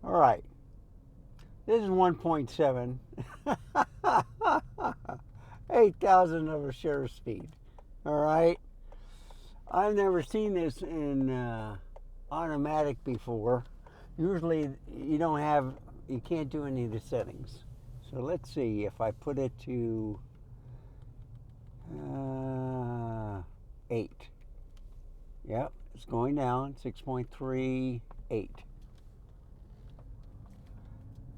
All right. This is 1.7. 8,000 of a shutter speed. All right. I've never seen this in automatic before. Usually you can't do any of the settings. So let's see if I put it to 8. Yep, it's going down, 6.38.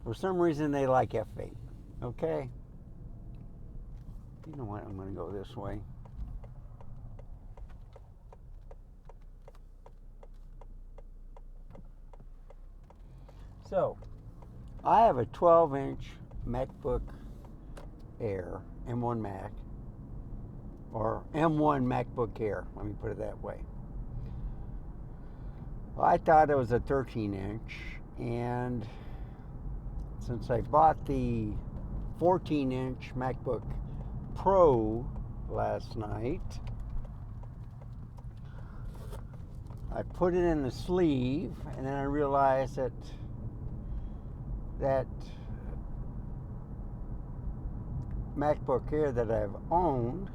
For some reason they like f8. Okay. You know what, I'm going to go this way. So, I have a 12-inch MacBook Air, M1 Mac, or M1 MacBook Air, let me put it that way. I thought it was a 13-inch, and since I bought the 14-inch MacBook Pro last night, I put it in the sleeve, and then I realized that MacBook Air that I've owned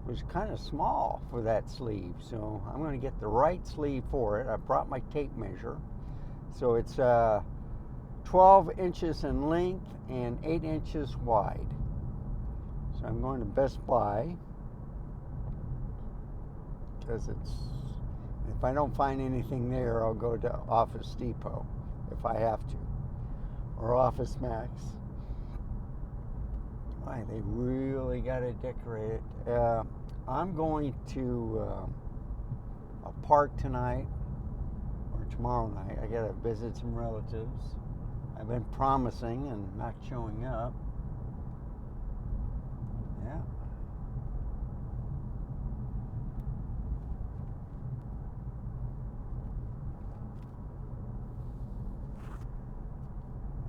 was kind of small for that sleeve, so I'm going to get the right sleeve for it. I brought my tape measure, so it's 12 inches in length and 8 inches wide. So I'm going to Best Buy, because if I don't find anything there, I'll go to Office Depot if I have to, or Office Max. Boy, they really got to decorate it. I'm going to a park tonight or tomorrow night. I got to visit some relatives. I've been promising and not showing up. Yeah.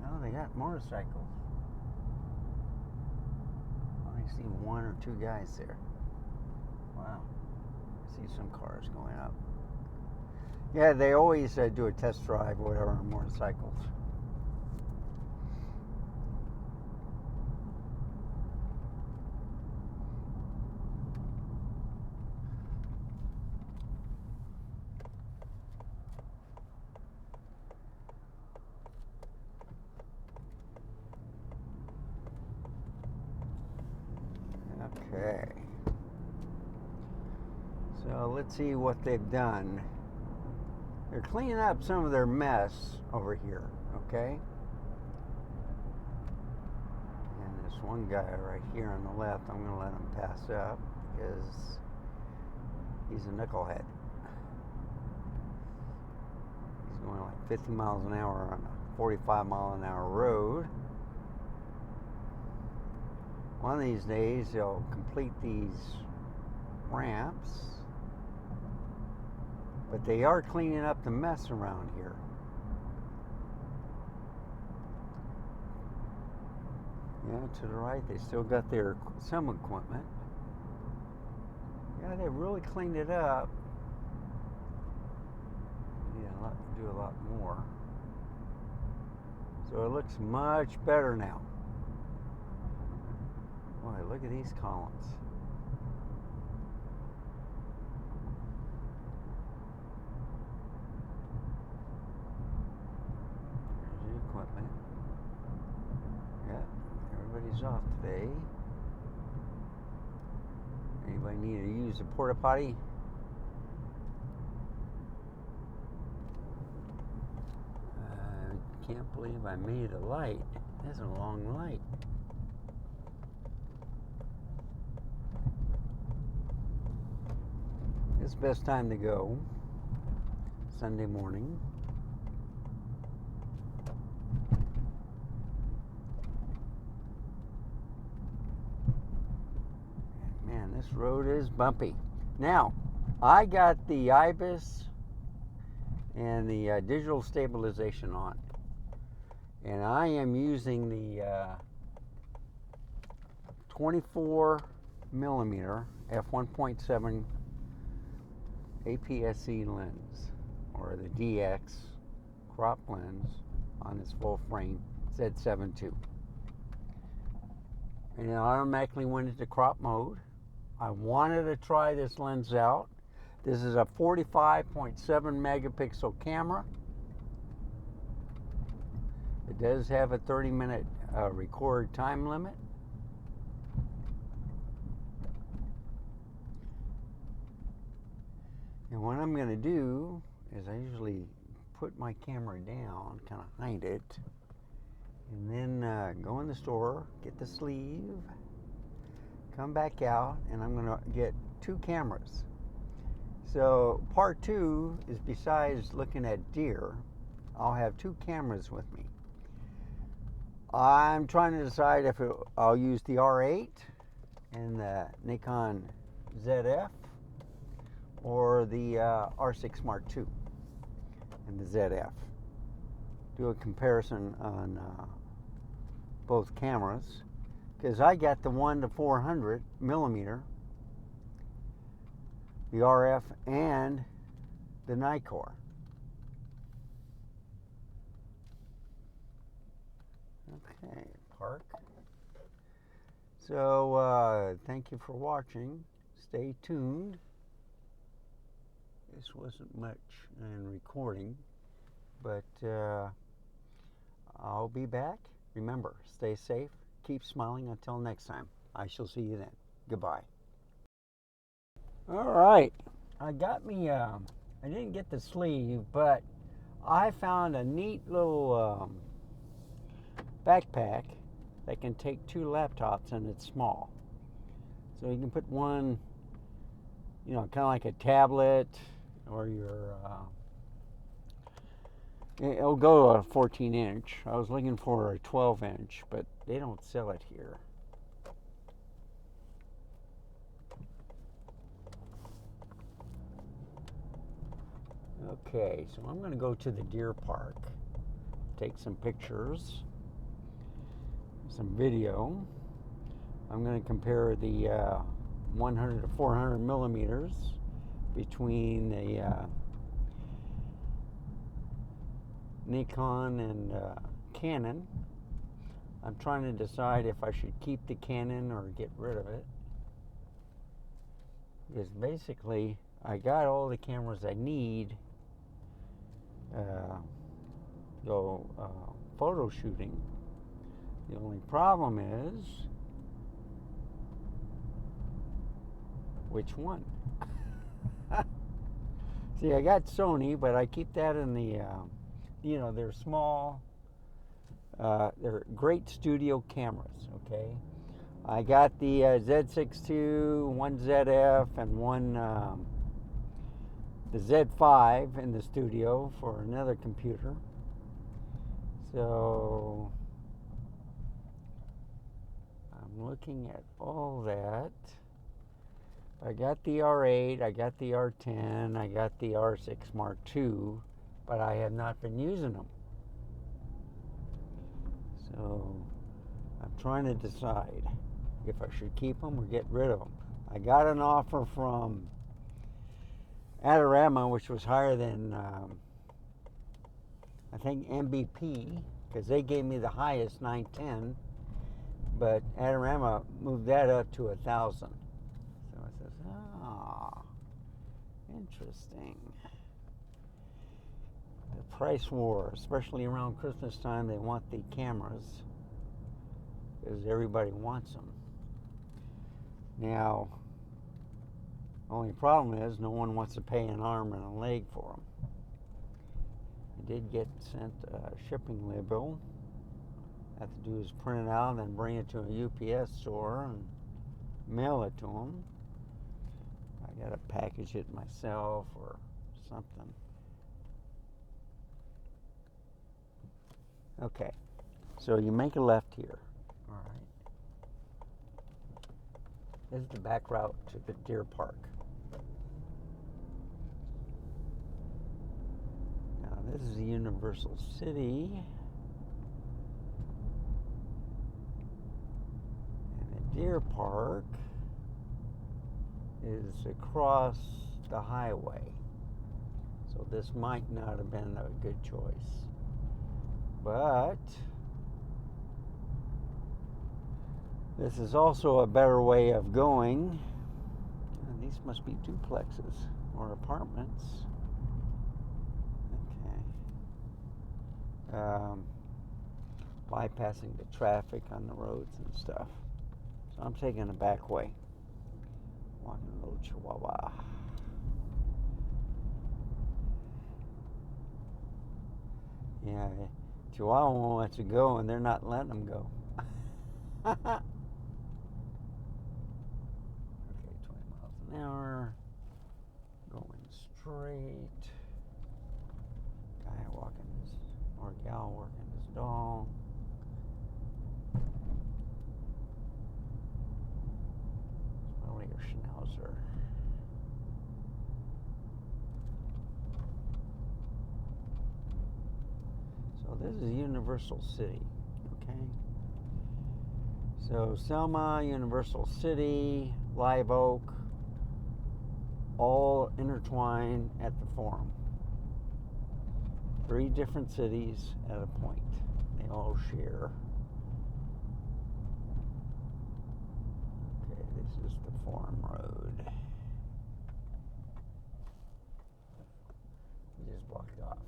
Oh, they got motorcycles. I see one or two guys there. Wow. I see some cars going up. Yeah, they always do a test drive or whatever on motorcycles. Okay. So let's see what they've done. They're cleaning up some of their mess over here, okay? And this one guy right here on the left, I'm going to let him pass up because he's a knucklehead. He's going like 50 miles an hour on a 45 mile an hour road. One of these days they'll complete these ramps, but they are cleaning up the mess around here. Yeah, to the right they still got some equipment. Yeah, they really cleaned it up. Yeah, do a lot more. So it looks much better now. Boy, look at these columns. There's the equipment. Yeah, everybody's off today. Anybody need to use a porta potty? I can't believe I made a light. That's a long light. It's the best time to go. Sunday morning. Man, this road is bumpy. Now, I got the IBIS and the digital stabilization on. And I am using the 24 millimeter f1.7 APS-C lens, or the DX crop lens on this full frame Z7II. And it automatically went into crop mode. I wanted to try this lens out. This is a 45.7 megapixel camera. It does have a 30-minute record time limit. And what I'm going to do is I usually put my camera down, kind of hide it, and then go in the store, get the sleeve, come back out, and I'm going to get two cameras. So part two is, besides looking at deer, I'll have two cameras with me. I'm trying to decide if I'll use the R8 and the Nikon ZF, or the R6 Mark II and the ZF. Do a comparison on both cameras, because I got the 1 to 400 millimeter, the RF, and the Nikkor. Okay, park. So thank you for watching. Stay tuned. This wasn't much in recording, but I'll be back. Remember, stay safe, keep smiling. Until next time, I shall see you then. Goodbye. All right, I got me, I didn't get the sleeve, but I found a neat little backpack that can take two laptops, and it's small. So you can put one, you know, kind of like a tablet, or your, it'll go a 14-inch. I was looking for a 12-inch, but they don't sell it here. Okay, so I'm going to go to the deer park, take some pictures, some video. I'm going to compare the 100 to 400 millimeters between the Nikon and Canon. I'm trying to decide if I should keep the Canon or get rid of it, because basically I got all the cameras I need go photo shooting. The only problem is, which one? See, I got Sony, but I keep that in the, you know, they're small, they're great studio cameras, okay? I got the Z6II, one ZF, and one, the Z5 in the studio for another computer. So I'm looking at all that. I got the R8, I got the R10, I got the R6 Mark II, but I have not been using them. So I'm trying to decide if I should keep them or get rid of them. I got an offer from Adorama, which was higher than I think MVP, because they gave me the highest 910, but Adorama moved that up to 1,000. So I says, ah, interesting. The price war, especially around Christmas time, they want the cameras because everybody wants them. Now, the only problem is no one wants to pay an arm and a leg for them. I did get sent a shipping label. All I have to do is print it out and then bring it to a UPS store and mail it to them. I gotta package it myself or something. Okay, so you make a left here. All right. This is the back route to the deer park. Now this is the Universal City. And the deer park is across the highway. So this might not have been a good choice. But this is also a better way of going. And these must be duplexes or apartments. Okay. Bypassing the traffic on the roads and stuff. So I'm taking the back way. Walking a little Chihuahua. Yeah, Chihuahua won't let you go, and they're not letting them go. Okay, 20 miles an hour. Going straight. Guy walking his, or gal walking his dog. It's probably a schnauzer. So this is Universal City, okay? So Selma, Universal City, Live Oak, all intertwined at the Forum. 3 different cities at a point. They all share. Okay, this is the Forum Road. We just blocked it off.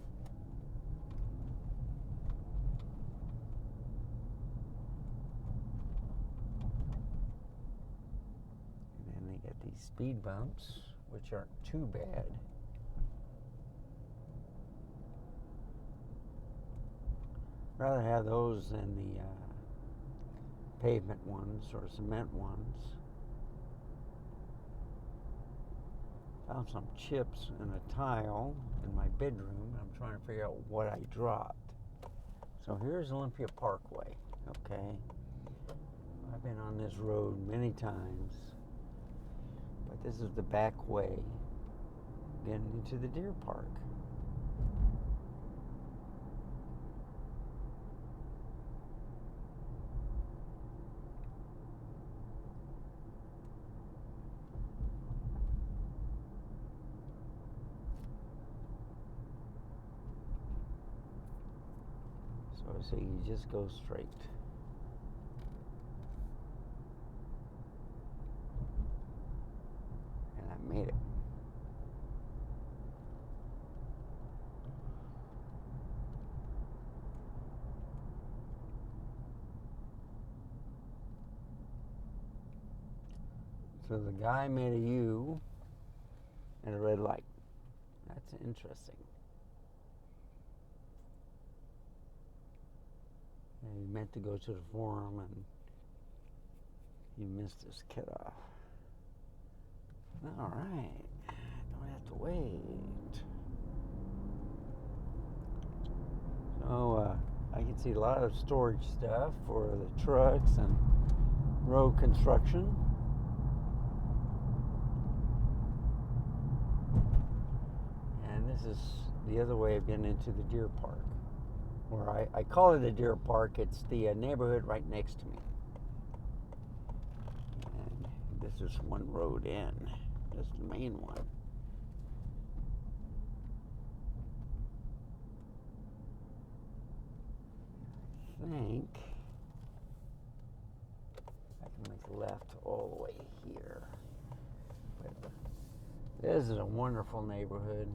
And then they get these speed bumps, which aren't too bad. Rather have those than the pavement ones or cement ones. Found some chips in a tile in my bedroom. I'm trying to figure out what I dropped. So here's Olympia Parkway, okay? I've been on this road many times, but this is the back way getting into the deer park. So you just go straight. And I made it. So the guy made a U and a red light. That's interesting. And he meant to go to the Forum and he missed his cutoff. All right, don't have to wait. So I can see a lot of storage stuff for the trucks and road construction. And this is the other way of getting into the deer park. Or I call it a deer park. It's the neighborhood right next to me. And this is one road in. This is the main one. I think I can make a left all the way here. But this is a wonderful neighborhood.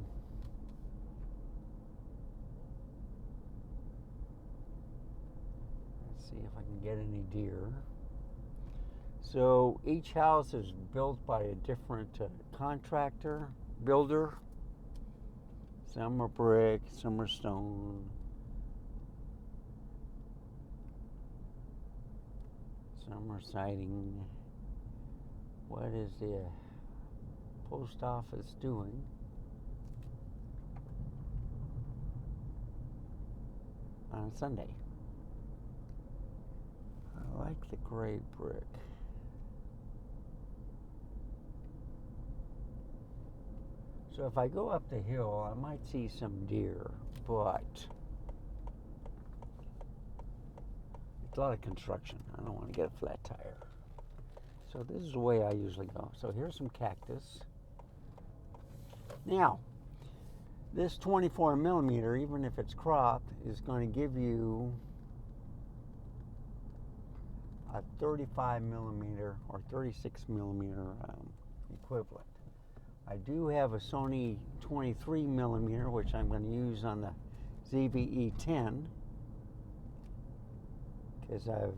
See if I can get any deer. So each house is built by a different contractor, builder. Some are brick, some are stone. Some are siding. What is the post office doing? On Sunday. I like the gray brick. So if I go up the hill, I might see some deer, but it's a lot of construction. I don't want to get a flat tire. So this is the way I usually go. So here's some cactus. Now, This 24 millimeter, even if it's cropped, is going to give you a 35 millimeter or 36 millimeter equivalent. I do have a Sony 23 millimeter, which I'm going to use on the ZVE10, because I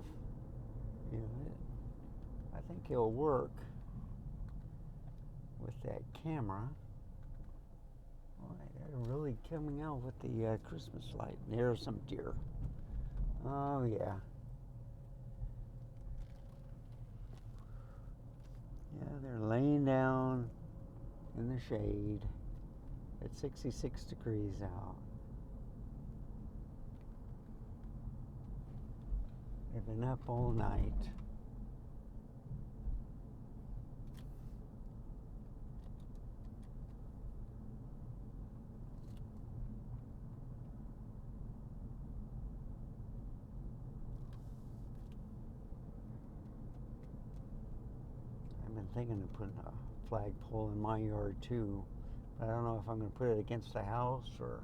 think it'll work with that camera. Boy, they're really coming out with the Christmas light. There's some deer. Oh yeah. Yeah, they're laying down in the shade. It's 66 degrees out. They've been up all night. I've been thinking of putting a flagpole in my yard too, but I don't know if I'm going to put it against the house or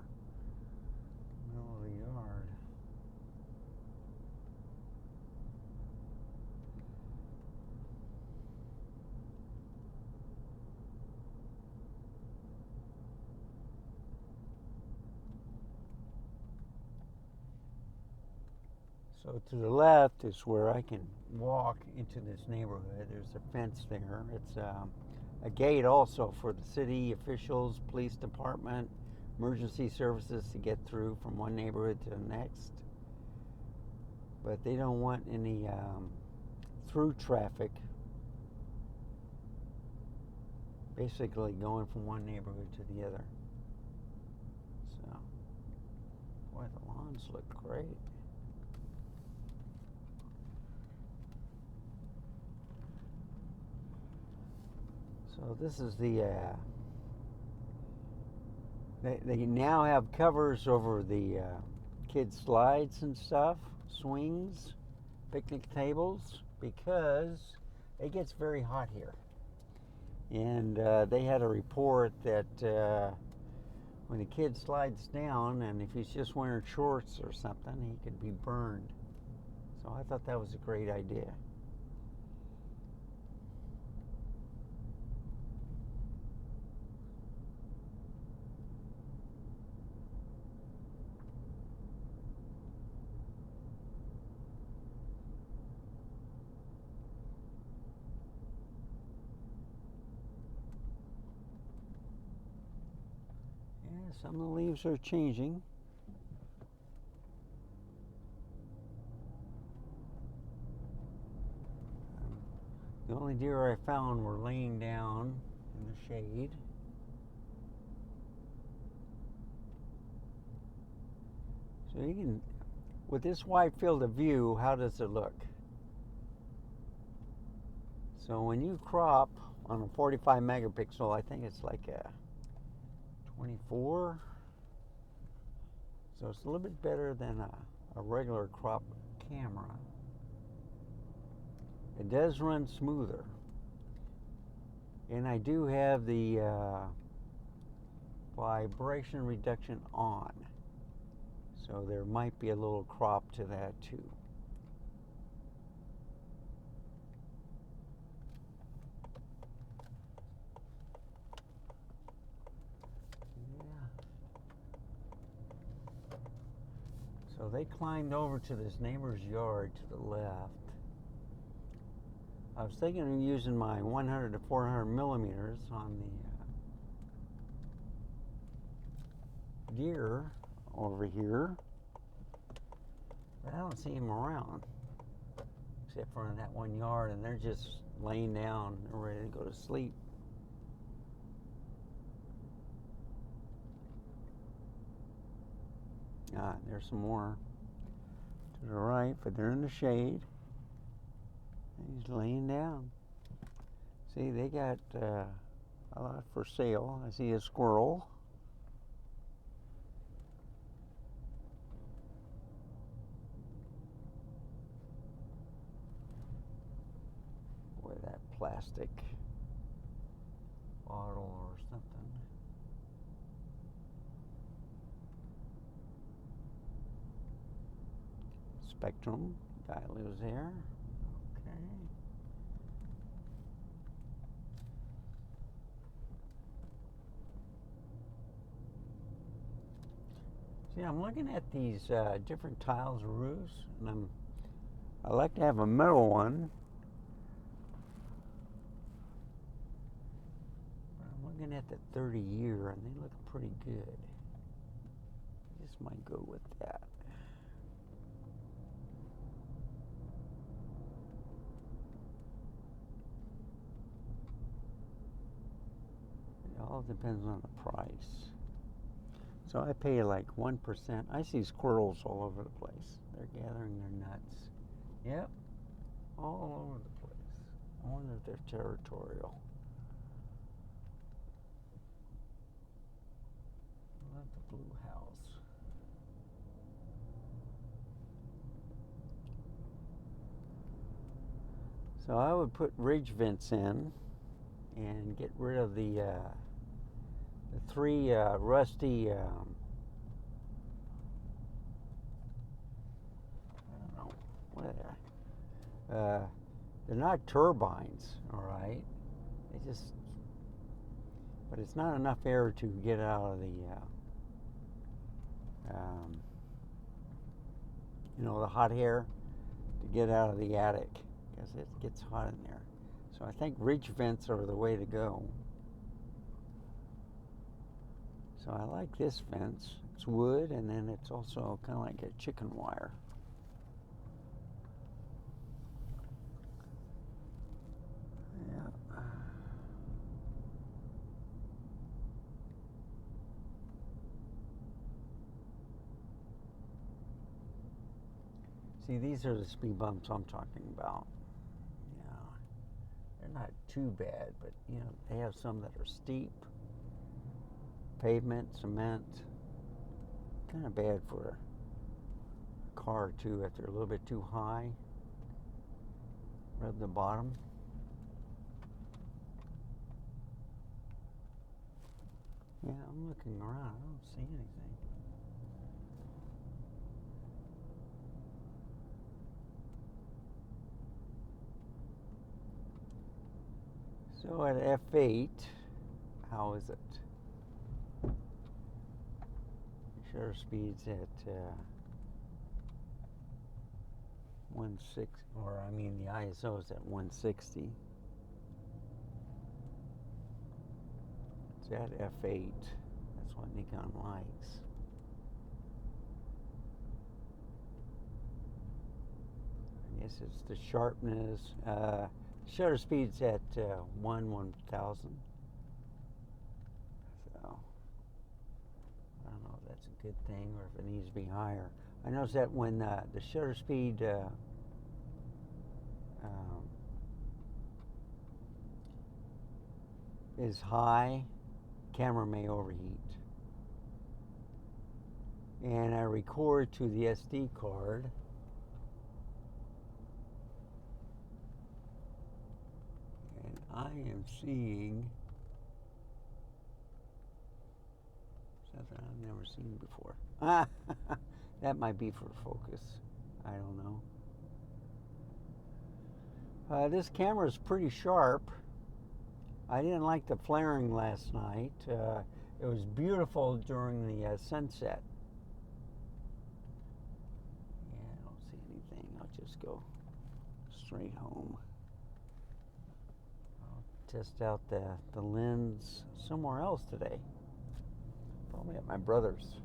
middle of the yard. So to the left is where I can walk into this neighborhood. There's a fence there. It's a gate also for the city officials, police department, emergency services to get through from one neighborhood to the next. But they don't want any through traffic basically going from one neighborhood to the other. So, boy, the lawns look great. So this is the, they now have covers over the kids' slides and stuff, swings, picnic tables, because it gets very hot here. And they had a report that when a kid slides down, and if he's just wearing shorts or something, he could be burned. So I thought that was a great idea. Some of the leaves are changing. The only deer I found were laying down in the shade. So you can, with this wide field of view, how does it look? So when you crop on a 45 megapixel, I think it's like a 24. So it's a little bit better than a regular crop camera. It does run smoother. And I do have the vibration reduction on. So there might be a little crop to that too. So they climbed over to this neighbor's yard to the left. I was thinking of using my 100 to 400 millimeters on the deer over here, but I don't see them around except for in that one yard, and they're just laying down and ready to go to sleep. Ah, there's some more to the right, but they're in the shade. He's laying down. See, they got a lot for sale. I see a squirrel. Boy, that plastic bottle or something. Spectrum. Guy lives there. Okay. See, I'm looking at these different tiles and roofs, and I like to have a middle one. But I'm looking at the 30-year, and they look pretty good. I just might go with that. It all depends on the price. So I pay like 1%. I see squirrels all over the place. They're gathering their nuts. Yep, all over the place. I wonder if they're territorial. I love the blue house. So I would put ridge vents in and get rid of the 3 rusty, I don't know, what are they? They're not turbines, all right? They just, but it's not enough air to get out of the, the hot air to get out of the attic because it gets hot in there. So I think ridge vents are the way to go. So I like this fence. It's wood, and then it's also kind of like a chicken wire. Yeah. See, these are the speed bumps I'm talking about. Yeah. They're not too bad, but they have some that are steep. Pavement, cement, kind of bad for a car too if they're a little bit too high. Rub the bottom. Yeah, I'm looking around. I don't see anything. So at F8, how is it? Shutter speed's at 160, or I mean the ISO is at 160. It's at F8. That's what Nikon likes. I guess it's the sharpness. Shutter speed's at 1/1000. So I don't know if that's a good thing or if it needs to be higher. I noticed that when the shutter speed is high, camera may overheat. And I record to the SD card. And I am seeing something I've never seen before. That might be for focus. I don't know. This camera is pretty sharp. I didn't like the flaring last night. It was beautiful during the sunset. Yeah, I don't see anything. I'll just go straight home. I'll test out the lens somewhere else today. Probably at my brother's.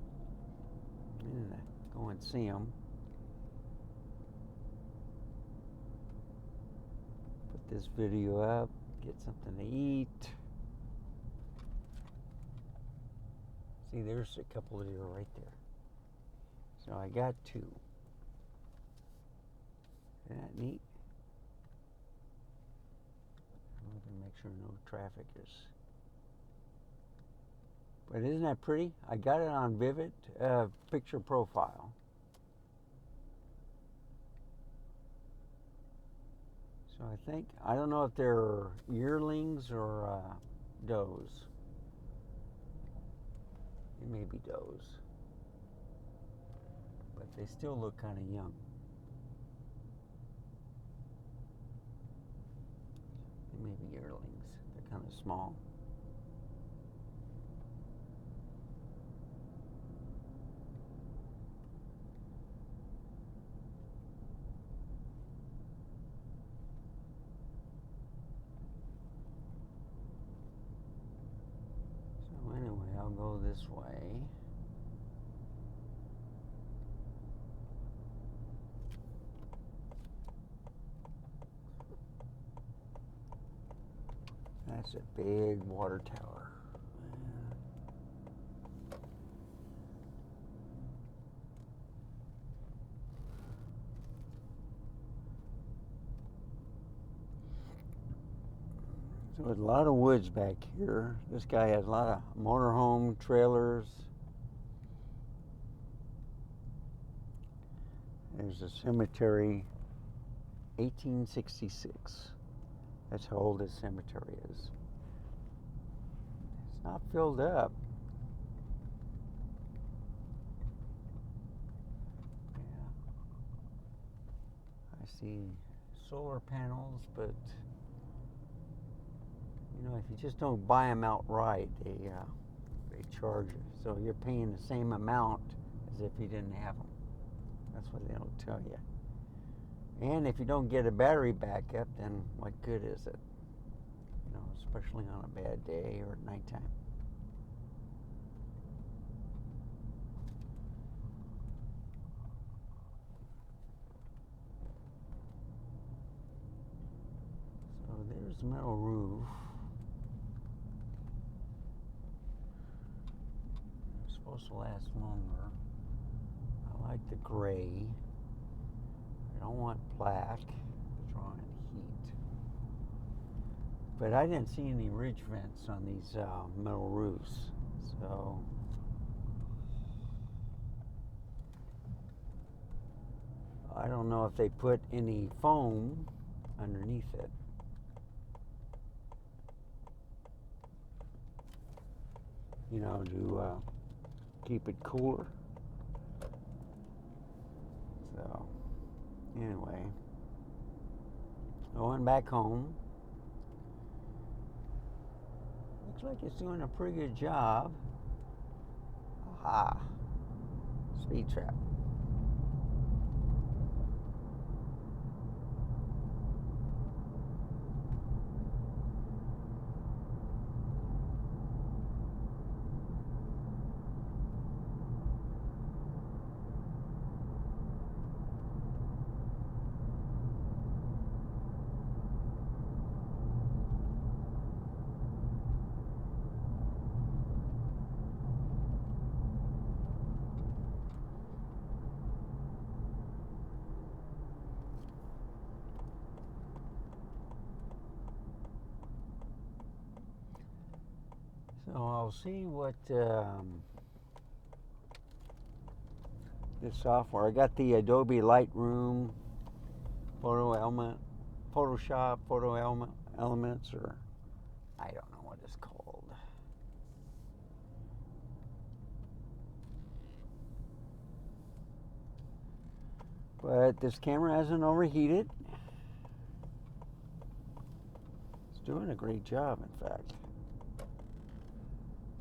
I'm gonna go and see him. Put this video up. Get something to eat. See, there's a couple of deer right there. So I got 2. Isn't that neat? I'm looking to make sure no traffic is. But isn't that pretty? I got it on Vivid picture profile. So I don't know if they're yearlings or does. It may be does. But they still look kind of young. kind of small. So anyway, I'll go this way. That's a big water tower. So there's a lot of woods back here. This guy has a lot of motorhome trailers. There's a cemetery, 1866. That's how old this cemetery is. It's not filled up. Yeah. I see solar panels, but you know, if you just don't buy them outright, they charge you. So you're paying the same amount as if you didn't have them. That's what they don't tell you. And if you don't get a battery backup, then what good is it? You know, especially on a bad day or at nighttime. So there's the metal roof. It's supposed to last longer. I like the gray. I don't want black, drawing heat. But I didn't see any ridge vents on these metal roofs, so I don't know if they put any foam underneath it. You know, to keep it cooler. So anyway, going back home. Looks like it's doing a pretty good job. Aha, speed trap. So I'll see what this software. I got the Adobe Lightroom Photoshop Photo Elements, or I don't know what it's called. But this camera hasn't overheated. It's doing a great job, in fact.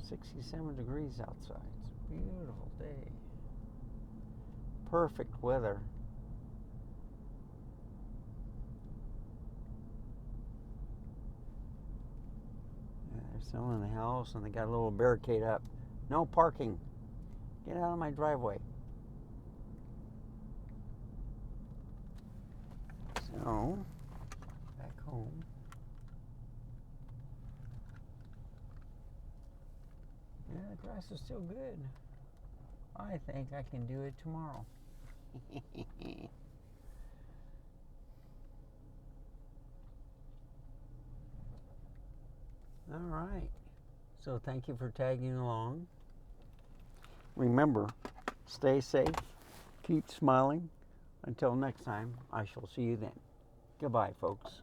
67 degrees outside. It's a beautiful day. Perfect weather. Yeah, they're selling the house and they got a little barricade up. No parking. Get out of my driveway. So, back home. Yeah, the grass is still good. I think I can do it tomorrow. All right. So thank you for tagging along. Remember, stay safe, keep smiling. Until next time, I shall see you then. Goodbye, folks.